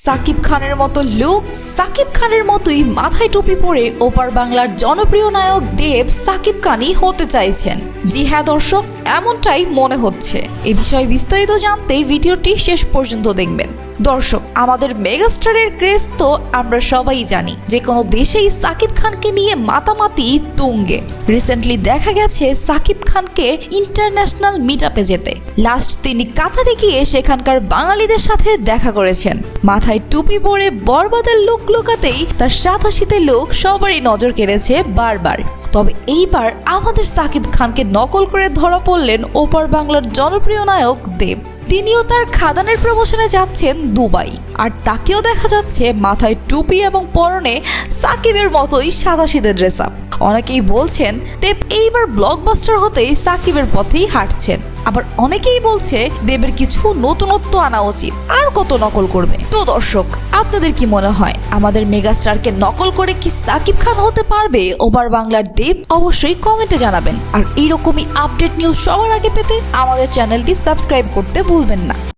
সাকিব খানের মতো লুক, সাকিব খানের মতোই মাথায় টুপি পরে ওপার বাংলার জনপ্রিয় নায়ক দেব সাকিব খানই হতে চাইছেন। জি হ্যাঁ দর্শক, এমনটাই মনে হচ্ছে। এ বিষয়ে বিস্তারিত জানতে ভিডিওটি শেষ পর্যন্ত দেখবেন। দর্শক, আমাদের মেগাস্টারের ক্রেজ তো আমরা সবাই জানি, যে কোনো দেশেই সাকিব খানকে নিয়ে মাতামাতি তুঙ্গে। রিসেন্টলি দেখা গেছে সাকিব খানকে ইন্টারন্যাশনাল মিটআপে যেতে। লাস্ট তিনি কাতারে গিয়ে সেখানকার বাঙালিদের সাথে দেখা করেছেন। মাথায় টুপি পরে বরবাদের লুক লুকাতেই তার সাদাশীতে লুক সবারই নজর কেড়েছে বারবার। তবে এইবার আমাদের সাকিব খানকে নকল করে ধরা পড়লেন ওপার বাংলার জনপ্রিয় নায়ক দেব। তিনিও তার খাদানের প্রমোশনে যাচ্ছেন দুবাই, আর তাকেও দেখা যাচ্ছে মাথায় টুপি এবং পরনে সাকিবের মতোই সাদাশীতে ড্রেস আপ। অনেকেই বলছেন দেব এইবার ব্লকবাস্টার হতেই সাকিবের পথেই হাঁটছেন। আবার অনেকেই বলছে দেবের কিছু নতুনত্ব আনা উচিত, আর কত নকল করবে। তো দর্শক, আপনাদের কি মনে হয় আমাদের মেগাস্টারকে নকল করে কি সাকিব খান হতে পারবে ওপার বাংলার দেব? অবশ্যই কমেন্টে জানাবেন। আর এইরকমই আপডেট নিউজ সবার আগে পেতে আমাদের চ্যানেলটি সাবস্ক্রাইব করতে ভুলবেন না।